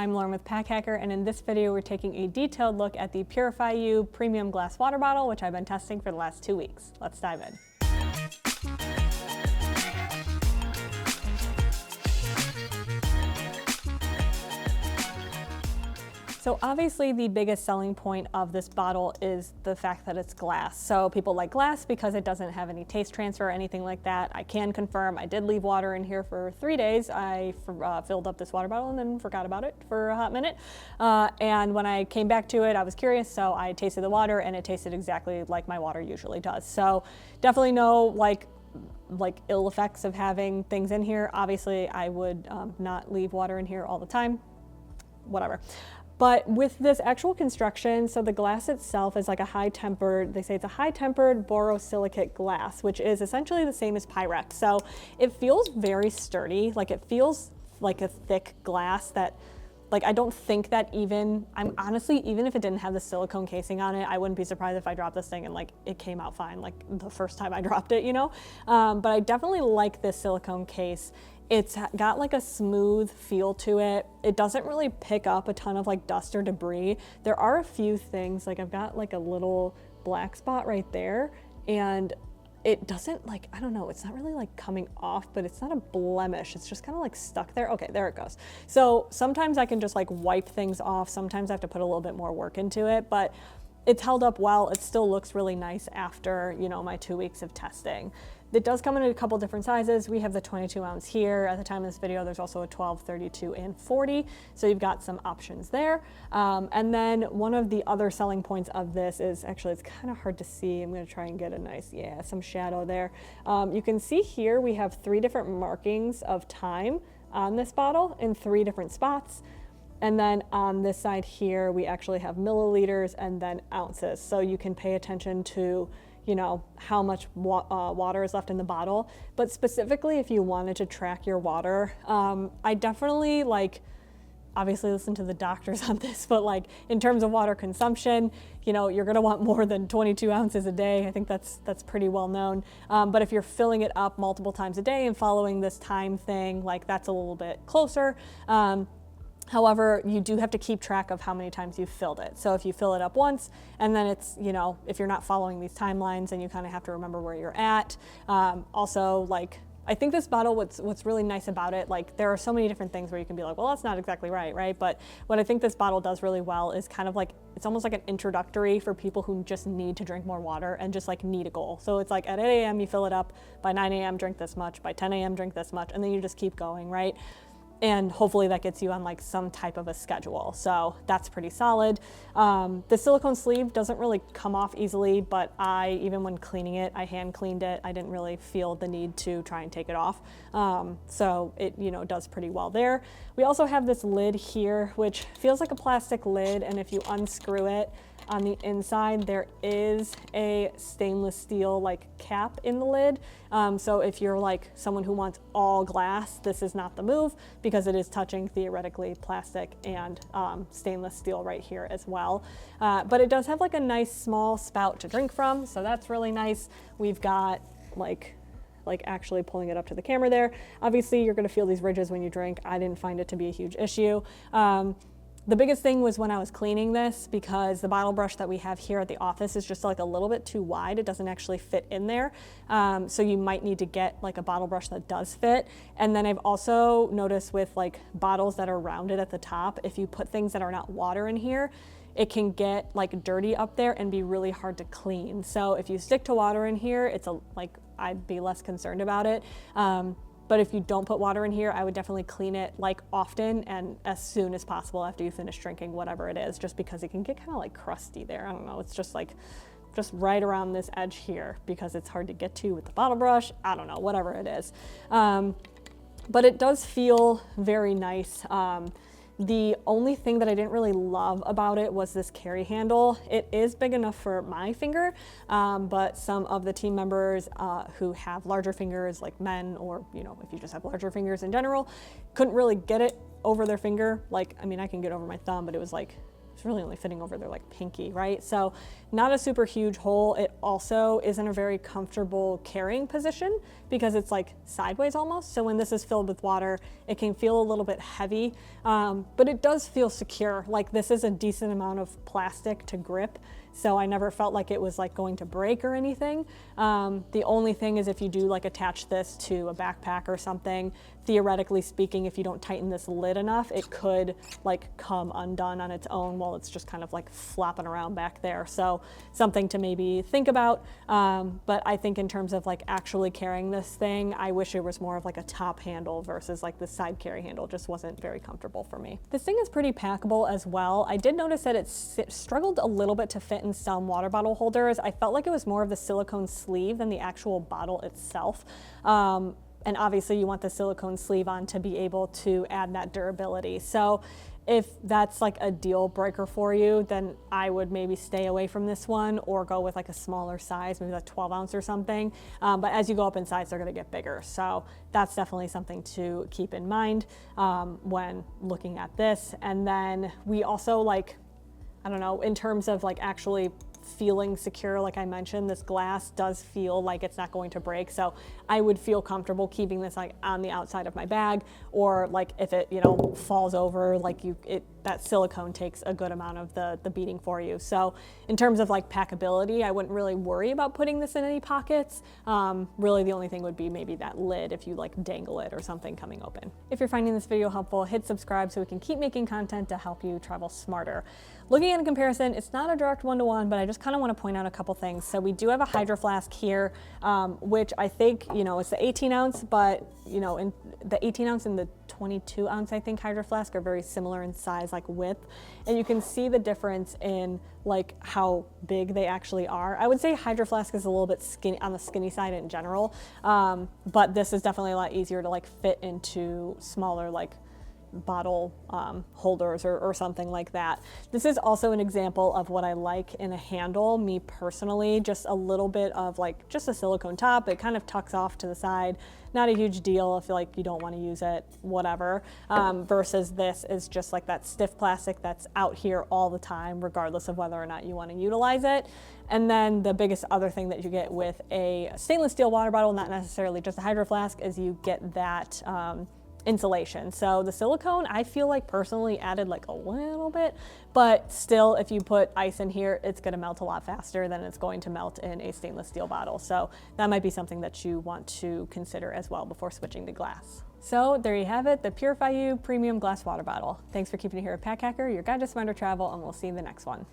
I'm Lauren with Packhacker, and in this video we're taking a detailed look at the purifyou premium glass water bottle, which I've been testing for the last 2 weeks. Let's dive in. So obviously the biggest selling point of this bottle is the fact that it's glass. So people like glass because it doesn't have any taste transfer or anything like that. I can confirm I did leave water in here for 3 days. I filled up this water bottle and then forgot about it for a hot minute. And when I came back to it, I was curious, so I tasted the water and it tasted exactly like my water usually does. So definitely no like ill effects of having things in here. Obviously I would not leave water in here all the time, whatever. But with this actual construction, so the glass itself is like a they say it's a high-tempered borosilicate glass, which is essentially the same as Pyrex. So it feels very sturdy, like it feels like a thick glass that, like I don't think that even if it didn't have the silicone casing on it, I wouldn't be surprised if I dropped this thing and like it came out fine, like the first time I dropped it, you know? But I definitely like this silicone case. It's got like a smooth feel to it. It doesn't really pick up a ton of like dust or debris. There are a few things, like I've got like a little black spot right there, and it doesn't like, I don't know, it's not really like coming off, but it's not a blemish. It's just kind of like stuck there. Okay, there it goes. So sometimes I can just like wipe things off. Sometimes I have to put a little bit more work into it, but it's held up well. It still looks really nice after, you know, my 2 weeks of testing. It does come in a couple different sizes. We have the 22 ounce here. At the time of this video, there's also a 12, 32, and 40. So you've got some options there. And then one of the other selling points of this is, actually it's kind of hard to see. I'm gonna try and get a nice, some shadow there. You can see here we have 3 different markings of time on this bottle in 3 different spots. And then on this side here, we actually have milliliters and then ounces. So you can pay attention to, you know, how much water is left in the bottle. But specifically, if you wanted to track your water, I definitely obviously listen to the doctors on this, but like in terms of water consumption, you know, you're gonna want more than 22 ounces a day. I think that's pretty well known. But if you're filling it up multiple times a day and following this time thing, like that's a little bit closer. However, you do have to keep track of how many times you've filled it. So if you fill it up once and then it's, you know, if you're not following these timelines, and you kind of have to remember where you're at. Also, like, I think this bottle, what's really nice about it, like there are so many different things where you can be like, well, that's not exactly right? But what I think this bottle does really well is kind of like, it's almost like an introductory for people who just need to drink more water and just like need a goal. So it's like at 8 a.m. you fill it up, by 9 a.m. drink this much, by 10 a.m. drink this much, and then you just keep going, right? And hopefully that gets you on like some type of a schedule. So that's pretty solid. The silicone sleeve doesn't really come off easily, but even when cleaning it, I hand cleaned it. I didn't really feel the need to try and take it off. So it, you know, does pretty well there. We also have this lid here, which feels like a plastic lid. And if you unscrew it, on the inside, there is a stainless steel like cap in the lid. So if you're like someone who wants all glass, this is not the move, because it is touching theoretically plastic and stainless steel right here as well. But it does have like a nice small spout to drink from. So that's really nice. We've got like actually pulling it up to the camera there. Obviously you're gonna feel these ridges when you drink. I didn't find it to be a huge issue. The biggest thing was when I was cleaning this, because the bottle brush that we have here at the office is just like a little bit too wide. It doesn't actually fit in there. So you might need to get like a bottle brush that does fit. And then I've also noticed with like bottles that are rounded at the top, if you put things that are not water in here, it can get like dirty up there and be really hard to clean. So if you stick to water in here, I'd be less concerned about it. But if you don't put water in here, I would definitely clean it like often and as soon as possible after you finish drinking whatever it is, just because it can get kind of like crusty there. I don't know, it's just right around this edge here because it's hard to get to with the bottle brush. I don't know, whatever it is. But it does feel very nice. The only thing that I didn't really love about it was this carry handle. It is big enough for my finger, but some of the team members who have larger fingers, like men, or you know, if you just have larger fingers in general, couldn't really get it over their finger. Like, I mean, I can get over my thumb, but it was like it's really only fitting over their like pinky, right? So not a super huge hole. It also isn't a very comfortable carrying position because it's like sideways almost. So when this is filled with water, it can feel a little bit heavy, but it does feel secure. Like this is a decent amount of plastic to grip. So I never felt like it was like going to break or anything. The only thing is if you do like attach this to a backpack or something, theoretically speaking, if you don't tighten this lid enough, it could like come undone on its own while it's just kind of like flopping around back there. So something to maybe think about. But I think in terms of like actually carrying this thing, I wish it was more of like a top handle versus like the side carry handle. Just wasn't very comfortable for me. This thing is pretty packable as well. I did notice that it struggled a little bit to fit in some water bottle holders. I felt like it was more of the silicone sleeve than the actual bottle itself. And obviously you want the silicone sleeve on to be able to add that durability. So if that's like a deal breaker for you, then I would maybe stay away from this one or go with like a smaller size, maybe like 12 ounce or something. But as you go up in size, they're gonna get bigger. So that's definitely something to keep in mind when looking at this. And then we also like, I don't know, in terms of like actually feeling secure, like I mentioned, this glass does feel like it's not going to break. So I would feel comfortable keeping this like on the outside of my bag, or like if it, you know, falls over, like that silicone takes a good amount of the beating for you. So in terms of like packability, I wouldn't really worry about putting this in any pockets. Really the only thing would be maybe that lid if you like dangle it or something coming open. If you're finding this video helpful, hit subscribe so we can keep making content to help you travel smarter. Looking at a comparison, it's not a direct one-to-one, but I just kind of want to point out a couple things. So we do have a Hydro Flask here, which I think, you know, it's the 18 ounce, but you know, in the 18 ounce and the 22 ounce, I think Hydro Flask are very similar in size, like width. And you can see the difference in like how big they actually are. I would say Hydro Flask is a little bit skinny on the skinny side in general, but this is definitely a lot easier to like fit into smaller like bottle holders or something like that. This is also an example of what I like in a handle, me personally, just a little bit of like just a silicone top. It kind of tucks off to the side, not a huge deal if like you don't want to use it, whatever, versus this is just like that stiff plastic that's out here all the time, regardless of whether or not you want to utilize it. And then the biggest other thing that you get with a stainless steel water bottle, not necessarily just a Hydro Flask, is you get that insulation. So the silicone, I feel like personally added like a little bit, but still if you put ice in here, it's going to melt a lot faster than it's going to melt in a stainless steel bottle. So that might be something that you want to consider as well before switching to glass. So there you have it, the purifyou premium glass water bottle. Thanks for keeping it here at Pack Hacker, your guide to smarter travel, and we'll see you in the next one.